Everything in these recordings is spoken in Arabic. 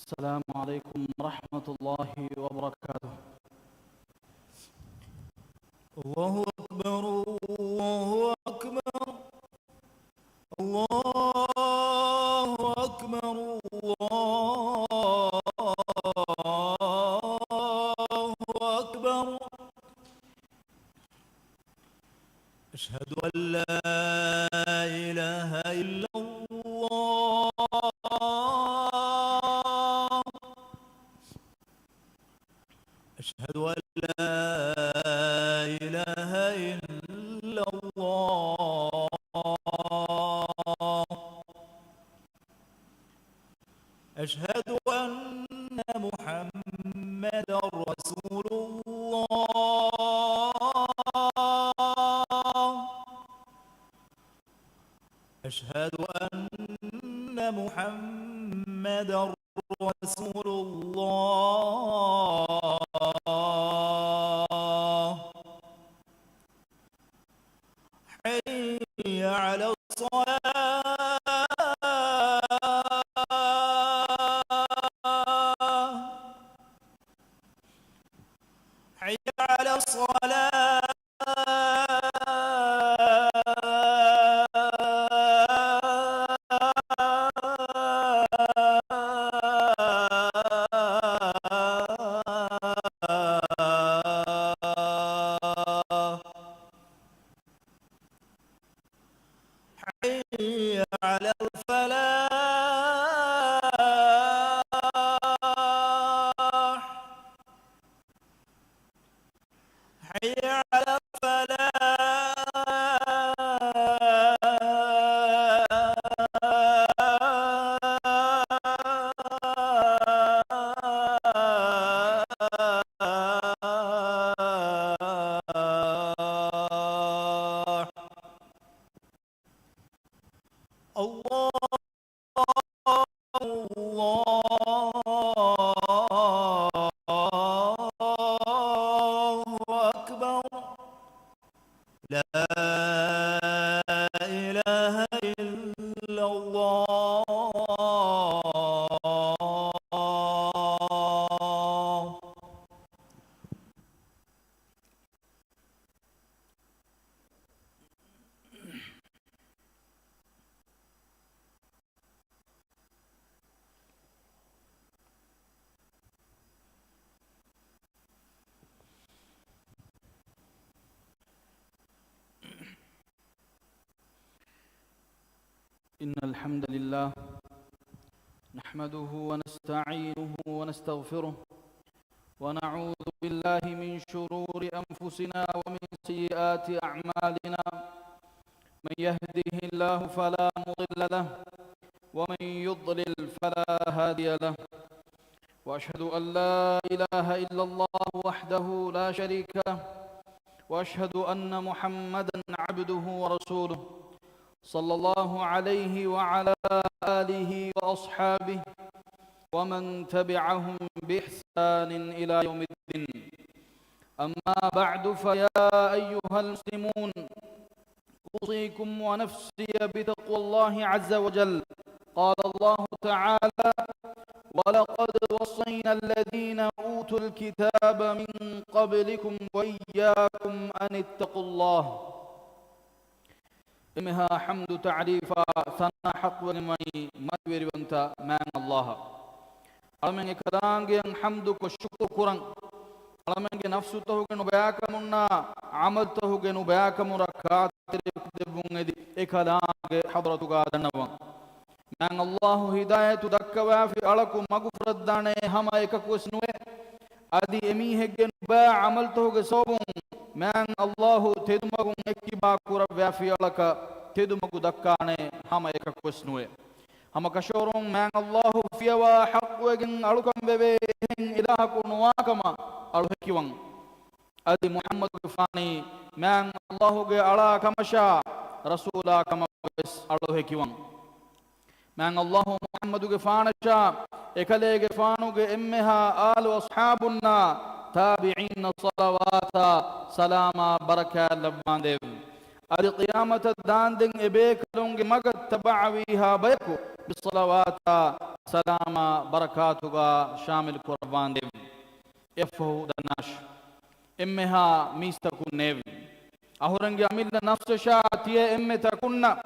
السلام عليكم ورحمة الله وبركاته. الله أكبر الله أكبر الله أكبر الله أكبر. أشهد أن لا إله إلا الله. أشهد أن لا إله إلا الله. أشهد أن محمدا رسول الله. أشهد أن محمدا رسول الله. حي على الصلاة. حي على الصلاة. حي على الفلاح. حي على الفلاح. الله أكبر. لا إله إلا الله. إن الحمد لله نحمده ونستعينه ونستغفره ونعوذ بالله من شرور أنفسنا ومن سيئات أعمالنا. من يهده الله فلا مضل له ومن يضلل فلا هادي له. وأشهد أن لا إله إلا الله وحده لا شريك له، وأشهد أن محمدًا عبده ورسوله صلى الله عليه وعلى آله وأصحابه ومن تبعهم بإحسان إلى يوم الدين. أما بعد، فيا أيها المسلمون، أوصيكم ونفسي بتقوى الله عز وجل. قال الله تعالى: ولقد وصينا الذين أوتوا الكتاب من قبلكم وإياكم أن اتقوا الله. إمها حمد تعريفا ثنا حق ونمي مدبر وانت مان الله. ألمن كدانجي حمدك والشكر كران. ألمن نفس تهوجن بياك منا عمل تهوجن بياك مركات تبونغدي إكلانجي حضرتك دنوان. مان الله هداية دكوا في ألكم مغفرت دانه هم إككوسنوه أدي أميهجن با عمل تهوج صوبون. مان الله تدمغون اكبا كورا في ألك تدمغو دكانه هم إككوسنوه. هم كشورون مان الله فيوا حق وجن ألكم ببين إلهكم واكما ألهكيوان. أدي محمد فاني مان الله جي ألا كمشا رسولا كما بس ألهكيوان. مان الله محمد فانشا إكلي فانو إمها آل وأصحابنا تابعين صلوات سلام بركة لبان ديو. adi qiyamata dandin ebe kalunge magat tabawiha bayku bisalawata salama barakatuga shamil kurban dev yafahu danash emmeha mistakun nev ahurange amilna nafsha tiye emme takunna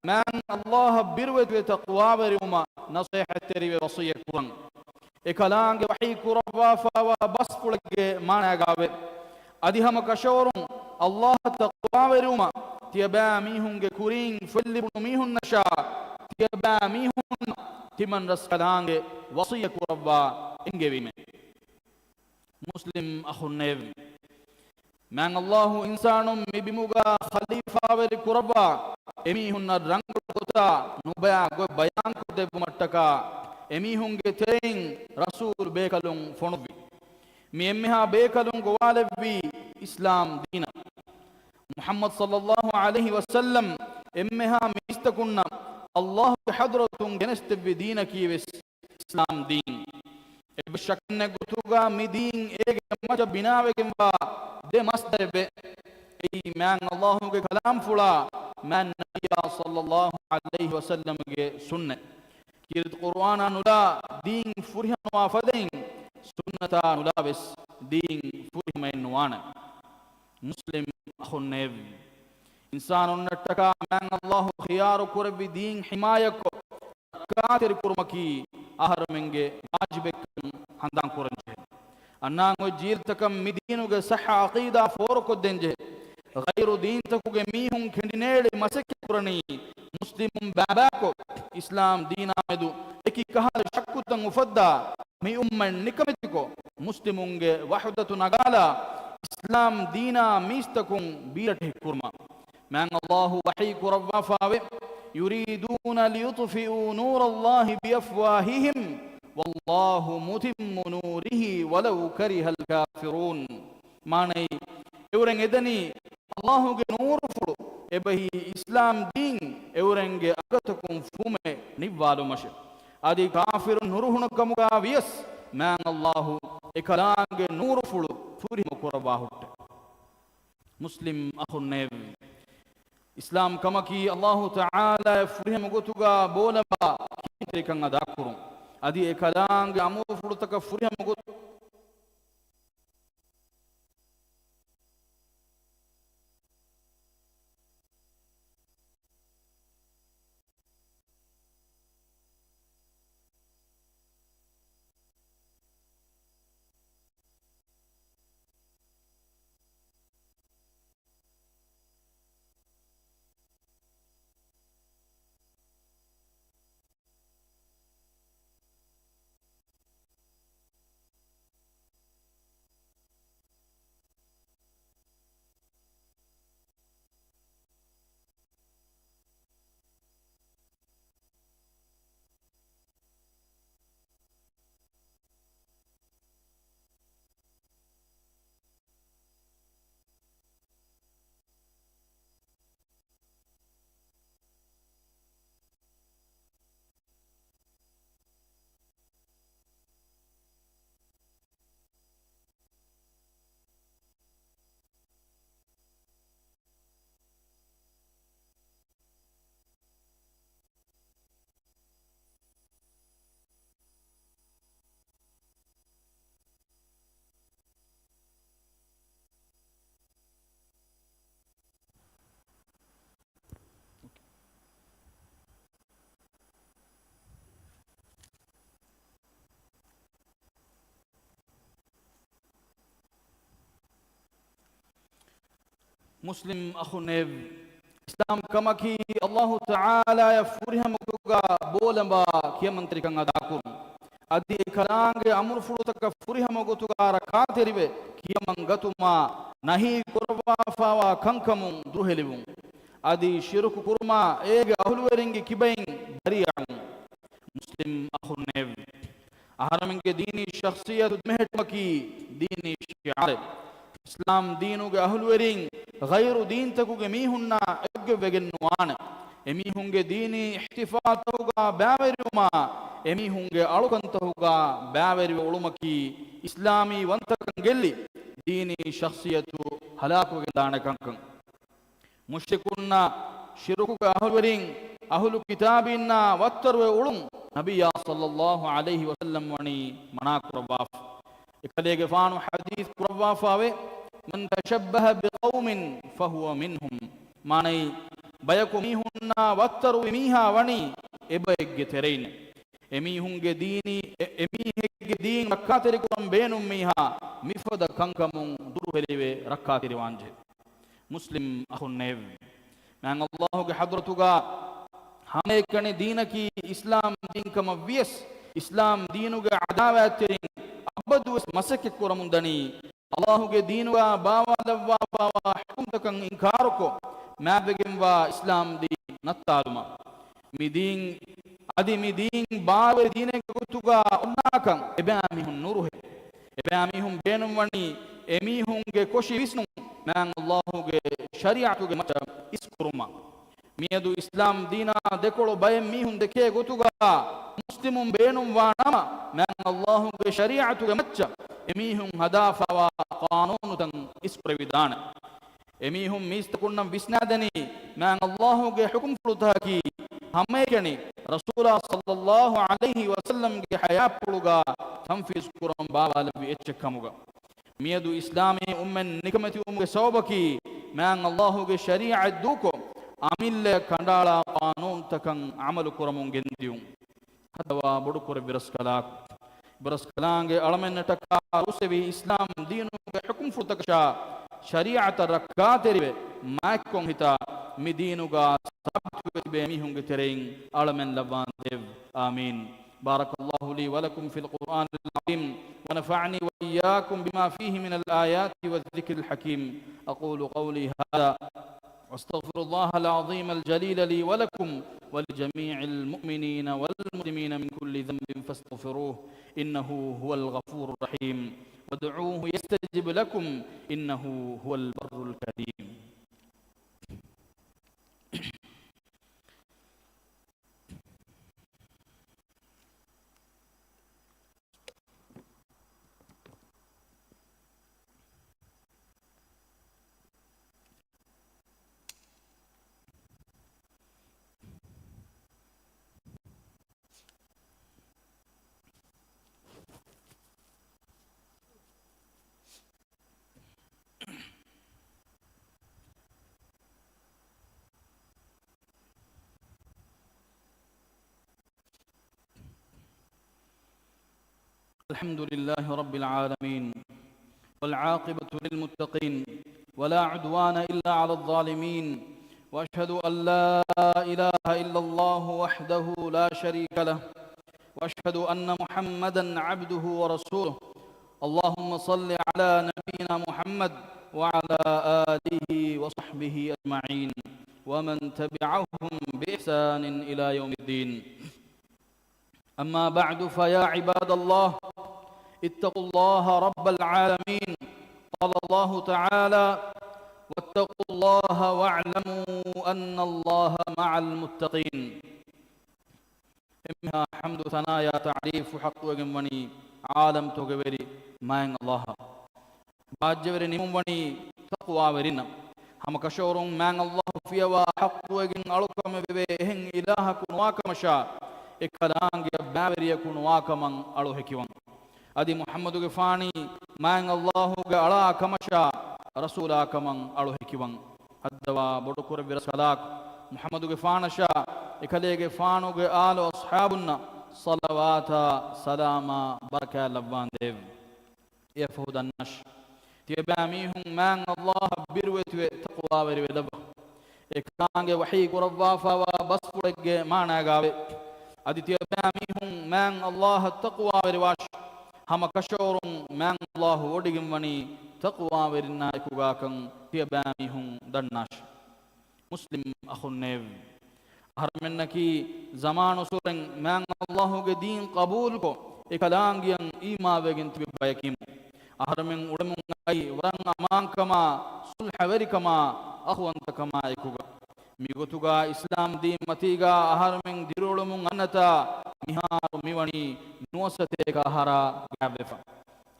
man Allah birwet ve taqwa veruma nasihat teri ve wasiyya kuran ekalange wahi kurwa fa wa baspulge managave adihama kashorun Allah taqwa veruma tiyaba mihunge kurin fulibnu mihun nasha tiyaba mihun timan raskalange wasiyya kurwa ingevime muslim akhunnev man Allah insanum mibimuga khalifa veri kurwa emihunna rangul kota nubaya go bayan ko debu mattaka emihunge tein rasul bekalun fonubi mi emmeha bekalun gowalevvi islam dina Muhammad sallallahu alaihi wasallam emmeha mistakunna Allah hadratun genestevvi dina kiwes islam din ebe shakne gutuga midin ege maja binawegemba de masdarbe ei man Allah ge kalam fula man nabiyya sallallahu alaihi wasallam ge sunne kirit qur'ana nula din furhanwa fadein sunnata nula bes din furhimain wana muslim akhunnev insanun nattaka man Allah khiyaru kurbi din himayako katir kurmaki aharmenge wajibek handan kuranje annango jirtakam midinuge sahha aqida forko denje ghayru din takuge mihun kendinede masake kurani muslimun babako islam dina medu eki kahal shakkutan ufadda mi umman nikametiko muslimunge wahdatu nagala islam dina mistakun birate kurma man Allah wahi kurwa fawe yuriduna liyutfi'u nur Allah biafwahihim wallahu mutimmu nurihi walau karihal kafirun manai euren edani Allahu ge nur fulu ebahi islam din euren ge agatukun fume nivvalu mashe adi kafirun nuruhunu kamuga vies man Allahu ekalange nur fulu furimu kurwa hutte muslim akhunnev islam kamaki Allahu ta'ala furimu gotuga bolaba kitrekan adakurun adi ekalange amu furutaka furimu gotu muslim akhunnev islam kamaki Allah ta'ala ya furihamuga bolamba kiyamantri kan adakum adi kalange amur furutaka furihamugutuga rakaterive kiyamangatuma nahi kurwa fawa kankamun duhelivun adi shirku kurma ege ahulweringi kibain bari'un muslim akhunnev aharaminge dini shakhsiyat mehetmaki dini shi'ar islam deenuge ahulwerin ghayru deen takuge mihunna egge vegennuwana emihunge deeni ihtifatuga baaveruma emihunge alukantahuga baaveri ulumaki islami wantakan gelli deeni shakhsiyatu halakuge danakankan ಮುಶ್ರಿಕುನ್ನ ಶಿರುಕುಗ ಅಹುಲ್ವರಿಂ ಅಹುಲು ಕಿತಾಬಿನ್ನ ವತ್ತರುವೆ ಉಳುಂ ನಬಿಯ ಸಲ್ಲಲ್ಲಾಹು ಅಲೈಹಿ ವಸಲ್ಲಂ ವಣಿ ಮನಾ ಕುರವಾಫ್ ಇಕಲೆಗೆ ಫಾನು ಹದೀಸ್ ಕುರವಾಫಾವೆ ಮನ್ ತಶಬ್ಬಹ ಬಿಕೌಮಿನ್ ಫಹುವ ಮಿನ್ಹುಂ ಮಾನೈ ಬಯಕು ಮೀಹುನ್ನ ವತ್ತರು ಮೀಹಾ ವಣಿ ಎಬೆಗ್ಗೆ ತೆರೈನೆ ಎಮೀಹುಂಗೆ ದೀನಿ ಎಮೀಹೆಗ್ಗೆ ದೀನ್ ರಕ್ಕಾತೆರಿ ಕುರಂ ಬೇನುಂ ಮೀಹಾ ಮಿಫದ ಕಂಕಮುಂ ದುರು ಹೆಲಿವೆ ರಕ್ಕಾತೆರಿ ವಾಂಜೆ ಮುಸ್ಲಿಂ ಅಹುನ್ನೇವ್ ಮ್ಯಾಂಗ್ ಅಲ್ಲಾಹುಗೆ ಹದ್ರತುಗಾ ಹಮೇಕಣೆ ದೀನಕಿ ಇಸ್ಲಾಂ ದೀನ್ಕಮ ವಿಯಸ್ ಇಸ್ಲಾಂ ದೀನುಗೆ ಅದಾವಾತಿರಿಂ ಅಬ್ಬದು ಮಸಕ್ಕೆ ಕುರಮುಂದನಿ ಅಲ್ಲಾಹುಗೆ ದೀನುಗ ಬಾವಾಲವ್ವಾ ಬಾವಾ ಹುಕುಂತಕಂ ಇಂಕಾರುಕೋ ಮ್ಯಾಬೆಗೆಂವಾ ಇಸ್ಲಾಂ ದಿ ನತ್ತಾಲುಮ ಮಿದೀನ್ ಅದಿ ಮಿದೀನ್ ಬಾವೆ ದೀನೆಗೆ ಗುತುಗ ಉನ್ನಾಕಂ ಎಬಾಮಿಹುನ್ ನೂರುಹೆ ಎಬಾಮಿಹುಂ ಬೇನುಂ ವಣಿ ಎಮೀಹುಂಗೆ ಕೊಶಿ ವಿಸ್ನು ಮ್ಯಾಂಗ್ ಅಲ್ಲಾಹುಗೆ ಶರಿಯಾತುಗೆ ಮಚ ಇಸ್ಕುರುಮ ಮಿಯದು ಇಸ್ಲಾಂ ದೀನ ದೆಕೊಳು ಬಯಂ ಮೀಹುಂ ದೆಕೆ ಗೊತುಗ ಮುಸ್ಲಿಮುಂ ಬೇನುಂ ವಾನಮ ಮ್ಯಾಂಗ್ ಅಲ್ಲಾಹುಗೆ ಶರಿಯಾತುಗೆ ಮಚ್ಚ ಎಮೀಹುಂ ಹದಾಫವ ಕಾನೂನು ತಂ ಇಸ್ಪ್ರವಿಧಾನ ಎಮೀಹುಂ ಮೀಸ್ತಕುನ್ನಂ ವಿಸ್ನಾದನಿ ಮ್ಯಾಂಗ್ ಅಲ್ಲಾಹುಗೆ ಹುಕುಂ ಫುಳುತಾಕಿ ಹಮ್ಮೇಕಣಿ ರಸೂಲ ಸಲ್ಲಲ್ಲಾಹು ಅಲೈಹಿ ವಸಲ್ಲಂಗೆ ಹಯಾಪುಳುಗ ತಂಫೀಸ್ ಕುರಂ ಬಾವಾಲವಿ ಎಚ್ಚಕ್ಕಮುಗ ಮಿಯದು ಇಸ್ಲಾಮಿ ಉಮ್ಮೆನ್ ನಿಕಮತಿ ಉಮ್ಗೆ ಸೌಬಕಿ ಮ್ಯಾಂಗ್ ಅಲ್ಲಾಹುಗೆ ಶರೀಅ ದೂಕೋ ಅಮಿಲ್ಲೆ ಕಂಡಾಳ ಕಾನೂನ್ ತಕಂ ಅಮಲು ಕುರಮುಂ ಗೆಂದಿಯು ಅಥವಾ ಬುಡುಕುರ ಬಿರಸ್ಕಲಾಂಗೆ ಅಳಮೆನ್ನಟಕ ರುಸೆವಿ ಇಸ್ಲಾಂ ದೀನುಗೆ ಹುಕುಂ ಫುತಕಶ ಶರೀಅತ ರಕ್ಕಾತೆರಿವೆ ಮಾಕ್ಕೊಂ ಹಿತ ಮಿ ದೀನುಗ ಸಾಬಿತುಗೆ ಮೀಹುಂಗೆ ತೆರೆಯಿಂ ಅಳಮೆನ್ ಲವಾನ್ ದೇವ್ ಆಮೀನ್ بارك الله لي ولكم في القرآن العظيم ونفعني وإياكم بما فيه من الآيات والذكر الحكيم أقول قولي هذا واستغفر الله العظيم الجليل لي ولكم ولجميع المؤمنين والمسلمين من كل ذنب فاستغفروه إنه هو الغفور الرحيم وادعوه يستجب لكم إنه هو البر الكريم الحمد لله رب العالمين والعاقبة للمتقين ولا عدوان إلا على الظالمين وأشهد أن لا إله إلا الله وحده لا شريك له وأشهد أن محمدا عبده ورسوله اللهم صل على نبينا محمد وعلى آله وصحبه أجمعين ومن تبعهم بإحسان إلى يوم الدين أما بعد فيا عباد الله اتقوا الله رب العالمين قال الله تعالى واتقوا الله واعلموا أن الله مع المتقين إمها حمد ثنايا تعريف حق وجمني عالم توجبري ما الله باجبري نموني تقوى ورنا هم كشورون ما الله فيها حق وجن ألقم بهم إلهكم واكمشا إكلانج بابري يكون واكمن ألوهكيون أدي محمد غفاني ما الله على كمشا رسولا كمن ألوهكيون الدوا بدكور برسالك محمد غفانشا إكليج فانوج آل أصحابنا صلوات سلام بركة لبان ديف يفهد النش تيباميهم ما الله بروت تقوى وربلب إكلانج وحي قربافا وبصفرج ما نجاوي أدي تيباميهم ما الله التقوى ورواش هم كشورون ما الله وديهم وني تقوى ورنا إكوغاكن تيباميهم دناش مسلم أخو النيف هرمنكي زمان سورن ما الله دين قبول کو إكلانجيان إيما بجن تبايكيم هرمن ودمون أي ورن أمان كما صلح وري كما أخوان كما إكوغا ميغوتوغا إسلام دي متيغا هرمن ديرولمون أنتا ميهار ميواني نوسته كهارا غابفا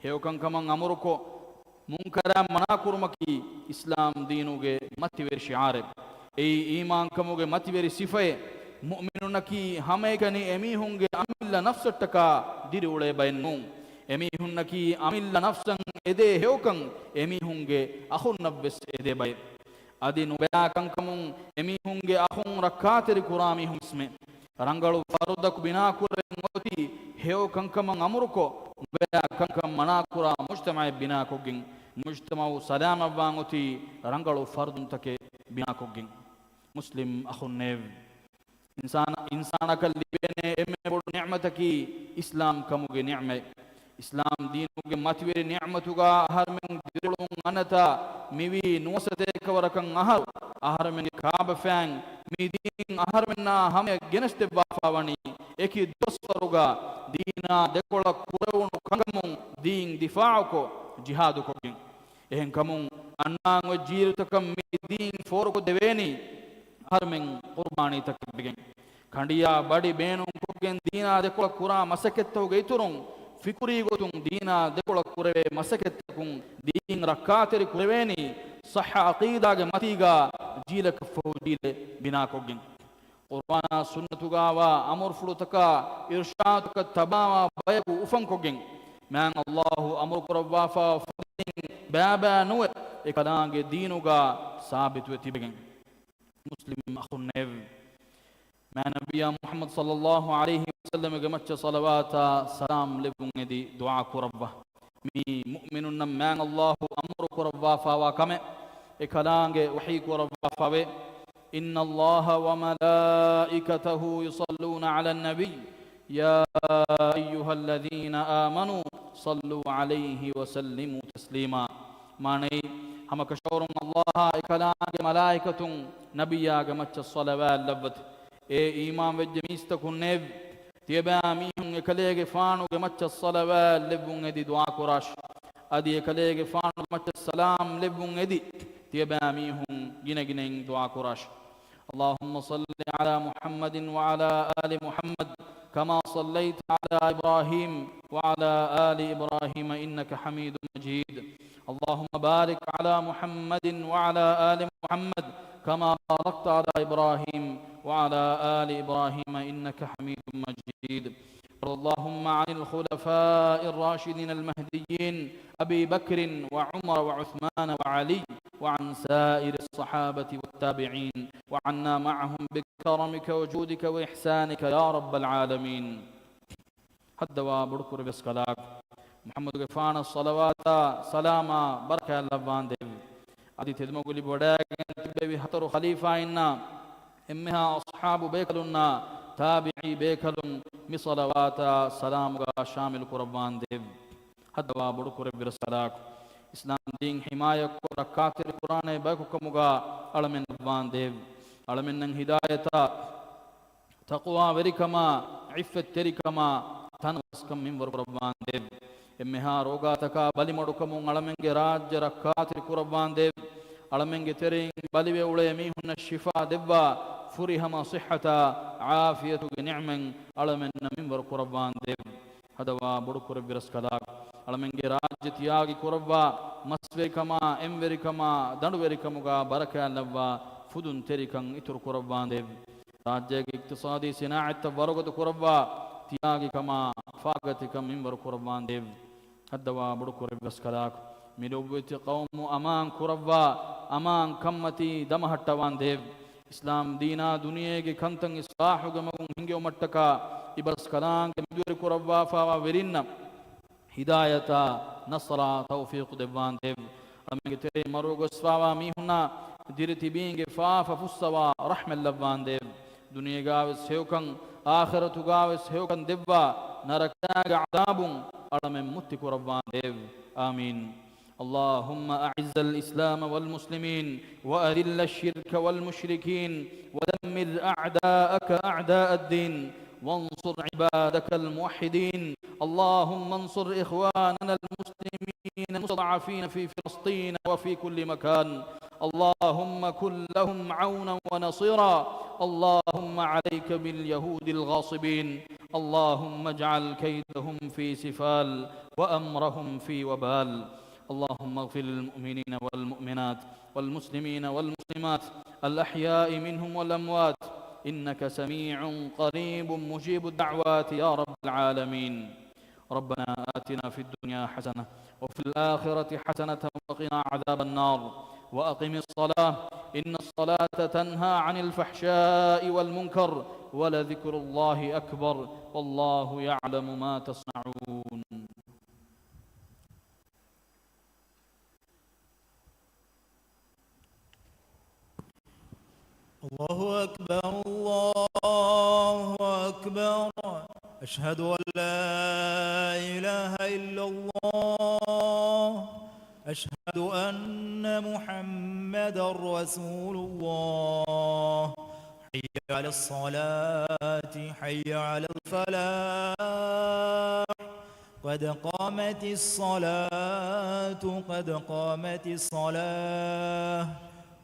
هيوكن كمان أمركو ಮುಂಕರ ಮನಾಕುರ್ಮಕಿ ಇಸ್ಲಾಂ ದೀನುಗೆ ಮತ್ತಿವೆರಿ ಶಿಆರೆ ಈ ಈಮಾನ್ ಕಮುಗೆ ಮತ್ತಿವೆರಿ ಸಿಫೆ ಮುಅ್ಮಿನುನಕಿ ಹಮೇಗನಿ ಎಮಿಹುಂಗೆ ಅಮಿಲ್ಲ ನಫ್ಸಟ್ಟಕ ದಿರಿ ಉಳೆ ಬಯನ್ನು ಎಮಿಹುನ್ನಕಿ ಅಮಿಲ್ಲ ನಫ್ಸಂ ಎದೆ ಹೇವಕಂ ಎಮಿಹುಂಗೆ ಅಹುನ್ ನಬ್ಬೆಸ್ ಎದೆ ಬೈ ಅದಿ ನುಬೆಯಾ ಕಂಕಮುಂ ಎಮಿಹುಂಗೆ ಅಹುಂ ರಕ್ಕಾತೆರಿ ಕುರಾಮಿ ಹುಂಸ್ಮೆ ರಂಗಳು ಫರುದಕು ಬಿನಾಕುರೆ ಮೋತಿ ಹೇವ ಕಂಕಮಂ ಅಮರುಕೋ ನುಬೆಯಾ ಕಂಕಂ ಮನಾಕುರ ಮುಜ್ತಮಾ ಬಿನಾಕೊಗ್ಗಿಂ ಮುಜ್ತಮಾವು ಸಲಾಮವ್ವಾಂಗುತಿ ರಂಗಳು ಫರ್ದುಂತಕೆ ಬಿನಾಕೊಗ್ಗಿಂ ಮುಸ್ಲಿಂ ಅಹುನ್ನೇವ್ इंसान कल्लिबेने एमे बोडु निअमतकी इस्लाम कमुगे निअमे इस्लाम दीनुगे मतवेरी निअमतुगा हर में दिरुलुं अनता मिवी नुवसते कवरकं अहर आहर में काब फैंग मी दीन आहर में ना हमें ගෙනස්ते बाफावणी एकी दोस्वरुगा दीना देकोळ कुरवुनु कंगमु दीन दिफाअ को जिहाद को එහෙන් කමුන් අන්නාංග ජීවිතකම් මේ දීන් ෆෝරක දෙවේනි හර්මෙන් කුර්බානී තක්බිගෙන් ಖಂಡಿಯಾ ಬಡಿ ಬೇನು ಕುಗ್ಗೆನ್ ದೀನಾ ದೆಕೊಳ ಕುರಾ ಮಸಕೆತ್ತವುಗೆ ಇತುರುಂ ಫಿಕುರಿ ಗೊತುಂ ದೀನಾ ದೆಕೊಳ ಕುರವೆ ಮಸಕೆತ್ತಕುಂ ದೀನ್ ರಕ್ಕಾತೆರಿ ಕುರವೇನಿ ಸಹ ಅಕೀದಾಗೆ ಮತೀಗಾ ಜೀಲ ಕಫೋ ಜೀಲೆ ಬಿನಾ ಕೊಗ್ಗೆನ್ ಕುರ್ಬಾನ ಸುನ್ನತುಗಾವ ಅಮರ್ ಫುಳುತಕ ಇರ್ಷಾತಕ ತಬಾವ ಬಯಕು ಉಫಂ ಕೊಗ್ಗೆನ್ ಮ್ಯಾನ್ ಅಲ್ಲಾಹು ಅಮರ್ ಕುರವಾಫಾ ಫದಿನ್ ಬಾಬಾ ನುವೆ ಏಕದಾಂಗೆ ದೀನುಗಾ ಸಾಬಿತ್ ವೆತಿಬೆಗೆನ್ ಮುಸ್ಲಿಂ ಅಖುನ್ನೆವ್ ما نبي محمد صلى الله عليه وسلم جمعت صلوات سلام لبون دي دعاء ربه مي مؤمن نمان الله أمر ربه فوا كم إكلانج وحي ربه فوا إن الله وملائكته يصلون على النبي يا أيها الذين آمنوا صلوا عليه وسلموا تسليما ماني هم كشورم الله إكلانج ملائكة نبي جمعت الصلوات لبت ए ईमान वेज मीस्तकुन्ने तियबा मीहुं एकलेगे फानुगे मच्च सलवा लेबुंगे दि दुआ कुराश अदि एकलेगे फानु मच्च सलाम लेबुंगे दि तियबा मीहुं गिने गिने दुआ कुराश اللهم صل على محمد وعلى آل محمد كما صليت على إبراهيم وعلى آل إبراهيم إنك حميد مجيد اللهم بارك على محمد وعلى آل محمد كما باركت على إبراهيم وعلى آل إبراهيم إنك حميد مجيد اللهم عن الخلفاء الراشدين المهديين أبي بكر وعمر وعثمان وعلي وعن سائر الصحابة والتابعين وعنا معهم بكرمك وجودك وإحسانك يا رب العالمين هدوا بركور بسكلاك محمد غفان الصلوات سلاما بركة اللبان ديو أدي تدمغلي بوداغن تبوي هتر خليفة إنا إمها أصحاب بيكلنا تابعي بيكلن مصلوات سلام شامل قربان ديو هدوا بركور برسكلاك إسلام دين حماية ركعت القرآن باكو كمغا علمن لبان ديو علمن هداية تقوى وركما عفت تركما تنوسكم من قربان ديو إمها روغاتك بلي مدكمون علمن راج ركعت القرآن ديو علمن ترين بلي وولي ميهن الشفاء دبا فرهما صحة عافية نعمن علمن من قربان ديو هدوا بركور برسكلاك علمن راج تياغي قربا مسويكما اموريكما دندوريكمغا بركة لبا فدن تريكن اتر قربان ديو راجيك اقتصادي صناعة برغت قربا تياغي كما فاقتكم من قربان ديو هدوا بركور برسكلاك ملوبت قوم امان قربا امان كمتي دمهٹوان ديو اسلام دينا دنيا کے کنتن اصلاح گمون ہنگو مٹکا ابرس کلان کے مدور قربا فاوا ورین هداية نصر توفيق دبان دب أمي تري مروج سوا ميهنا ديرتي بينج فاف فسوا رحم اللبان دب دنيا جاوز هيوكن آخرة جاوز هيوكن دبا نركنا عذاب أرم متك ربان دب آمين اللهم أعز الإسلام والمسلمين وأذل الشرك والمشركين ودمر أعداءك أعداء الدين وانصر عبادك الموحدين اللهم انصر إخواننا المسلمين المستضعفين في فلسطين وفي كل مكان اللهم كن لهم عونا ونصيرا اللهم عليك باليهود الغاصبين اللهم اجعل كيدهم في سفال وأمرهم في وبال اللهم اغفر للمؤمنين والمؤمنات والمسلمين والمسلمات الأحياء منهم والأموات إنك سميع قريب مجيب الدعوات يا رب العالمين. ربنا آتنا في الدنيا حسنة وفي الآخرة حسنة وقنا عذاب النار. وأقم الصلاة إن الصلاة تنهى عن الفحشاء والمنكر ولذكر الله أكبر والله يعلم ما تصنعون. الله أكبر الله أكبر. أشهد أن لا إله إلا الله. أشهد أن محمدا رسول الله. حي على الصلاة حي على الفلاح. قد قامت الصلاة قد قامت الصلاة.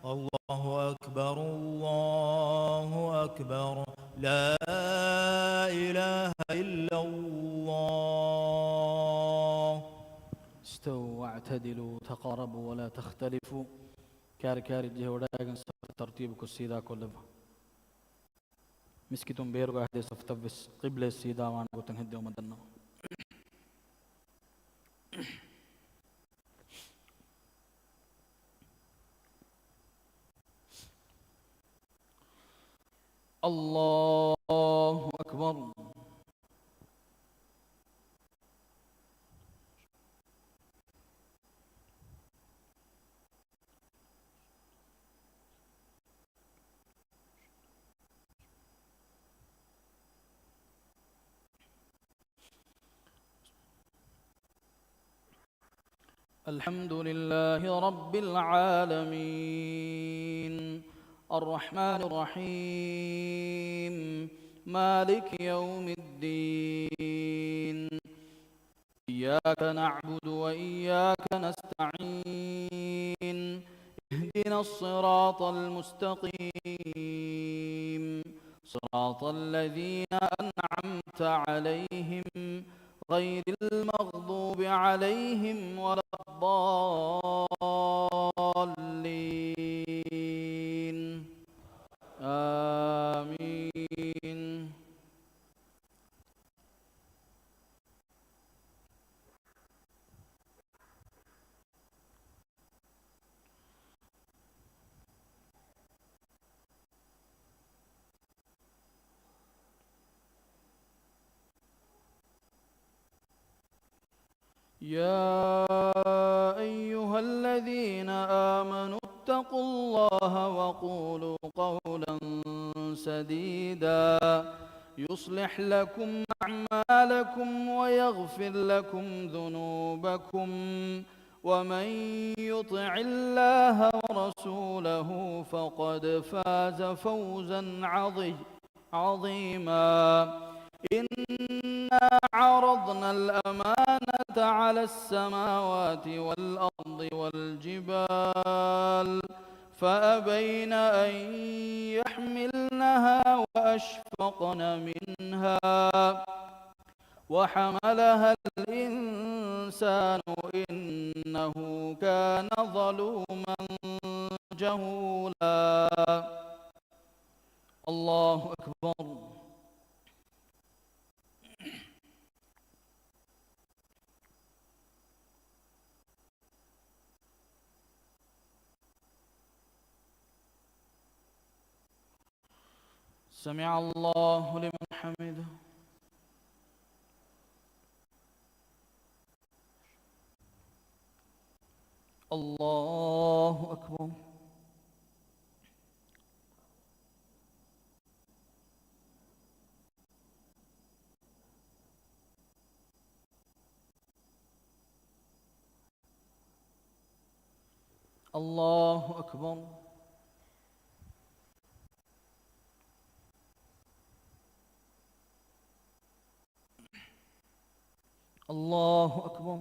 الله أكبر الله أكبر. لا إله إلا الله. استووا واعتدلوا تقاربوا ولا تختلفوا. كار كار جهوداغن صف ترتيبك السيدا كلها مسكتم بيرغو هدي صف تبس قبل السيدا وانا قلتن هدي ومدنو. الله أكبر. الحمد لله رب العالمين الرحمن الرحيم مالك يوم الدين إياك نعبد وإياك نستعين اهدنا الصراط المستقيم صراط الذين أنعمت عليهم غير المغضوب عليهم ولا الضالين آمين. يا أيها الذين آمنوا اتقوا الله وقولوا قولا سديدا يصلح لكم أعمالكم ويغفر لكم ذنوبكم ومن يطع الله ورسوله فقد فاز فوزا عظيما. إنا عرضنا الأمانة على السماوات والأرض والجبال فأبين أن يحملنها وأشفقن منها وحملها الإنسان إنه كان ظلوما جهولا. الله أكبر. سمع الله لمن حمده. الله أكبر. الله أكبر. الله أكبر.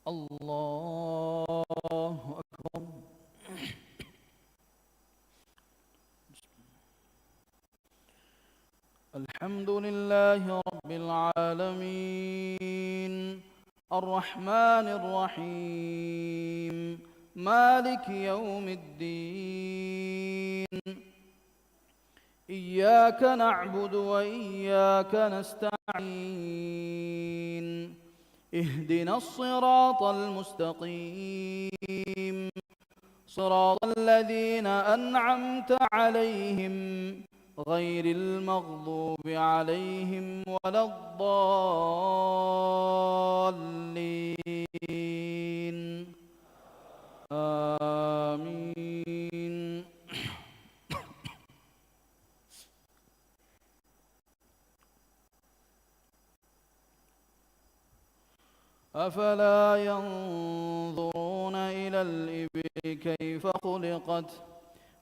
الله أكبر. الحمد لله رب العالمين الرحمن الرحيم مالك يوم الدين إياك نعبد وإياك نستعين اهدنا الصراط المستقيم صراط الذين أنعمت عليهم غير المغضوب عليهم ولا الضالين آمين. أفلا ينظرون إلى الإبل كيف خلقت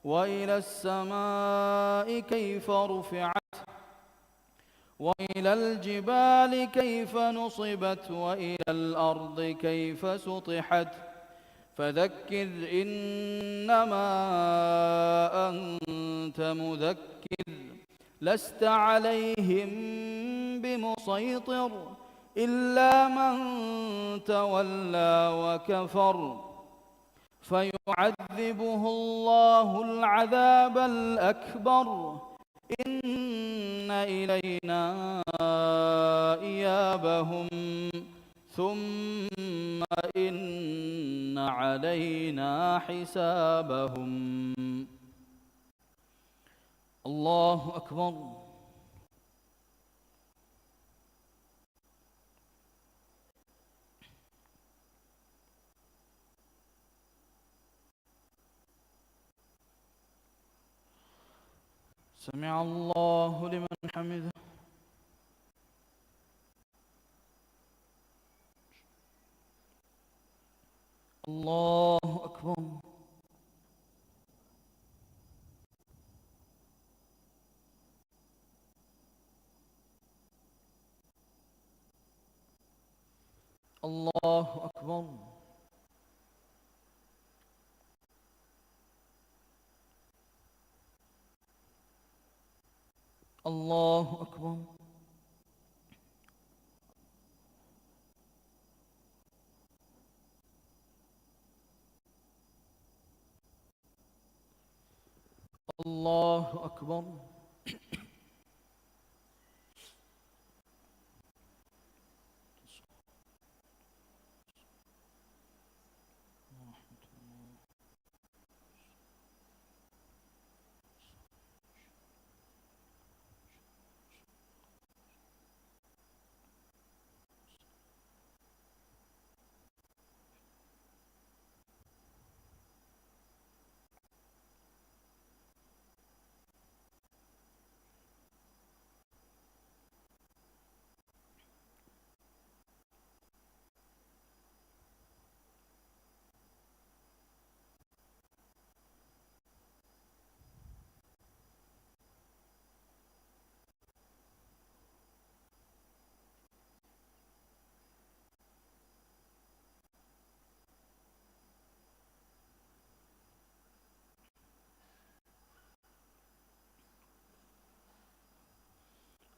وإلى السماء كيف رفعت وإلى الجبال كيف نصبت وإلى الأرض كيف سطحت فذكر إنما أنت مذكر لست عليهم بمسيطر إلا من تولى وكفر فيعذبه الله العذاب الأكبر إن إلينا إيابهم ثم إن علينا حسابهم. الله أكبر. سمع الله لمن حمده. الله أكبر. الله أكبر. الله أكبر. الله أكبر.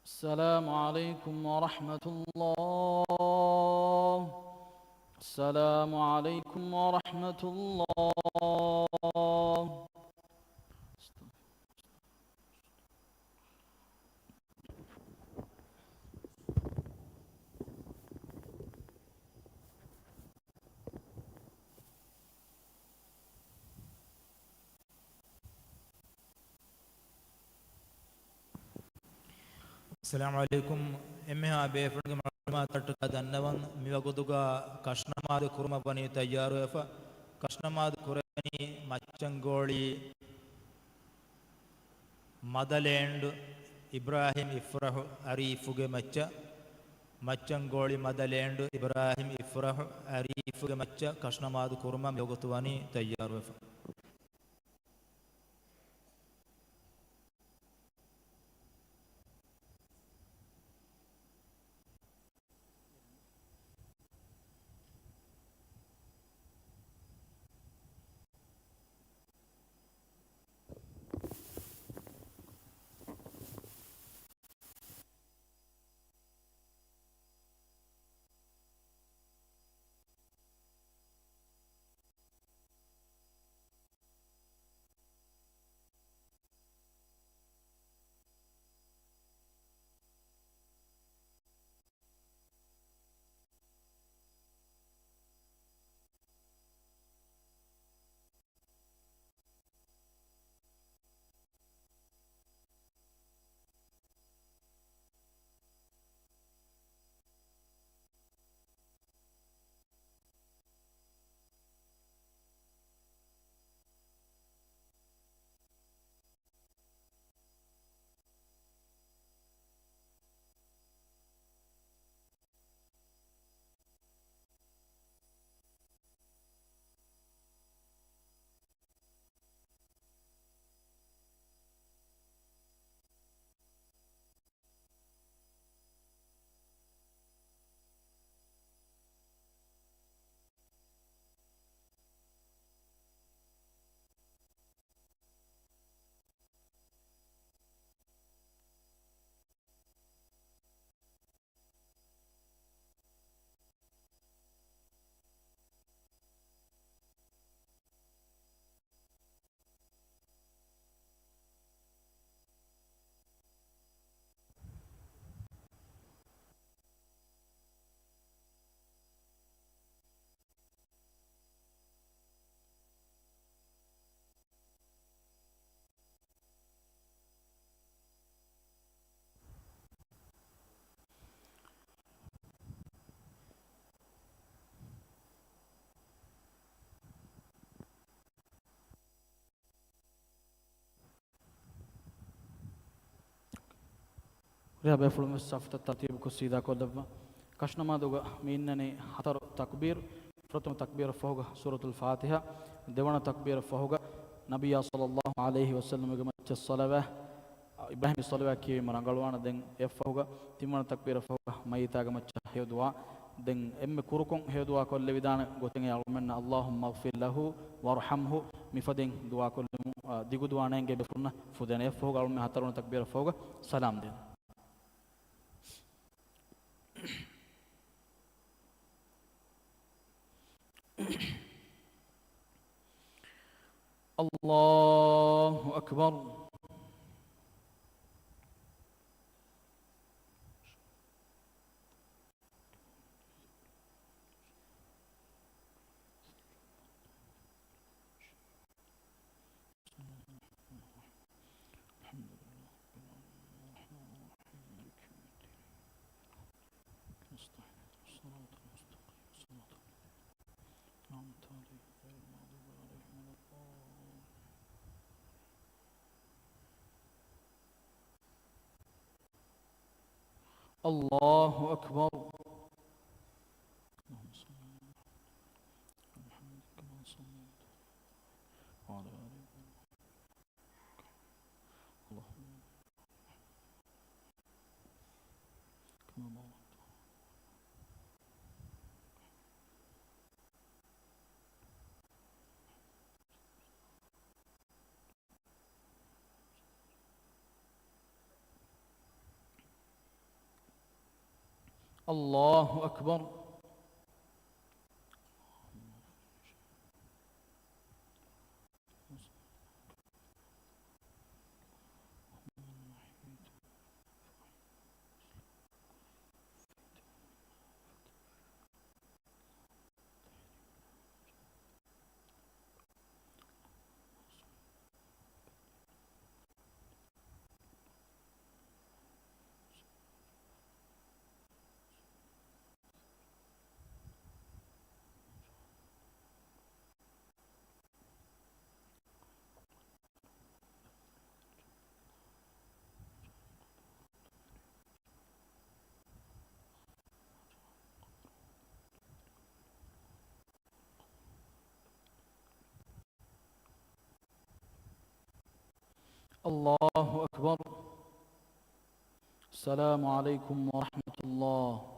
السلام عليكم ورحمة الله. السلام عليكم ورحمة الله. السلام عليكم. إمها بيفرق معلومات ترتقى دنوان ميوغدوغا كشنماد كرما بني تيارو يفا كشنماد كرني مچنغولي مدليند إبراهيم إفرح أريفوغ مچ مچنغولي مدليند إبراهيم إفرح أريفوغ مچ كشنماد كرما ميوغتواني تيارو يفا ريابي فلوم السافة الترتيب كسيدا كودبا كشنا ما دوغا مينني حتر تكبير فرتم تكبير فوق سورة الفاتحة دوانا تكبير فوق نبي صلى الله عليه وسلم جمعت الصلاة إبراهيم الصلاة كي مرانغلوانا دين فوق تيمنا تكبير فوق ميتا جمعت هيدوا دين كوركم هيدوا كل بدان قوتين يعلمنا اللهم اغفر له وارحمه مفدين دعاء كل ديغو دعاء نينجي بفرنا فدين فوق علم حترون تكبير فوق سلام دين الله أكبر الله أكبر الله أكبر الله أكبر السلام عليكم ورحمة الله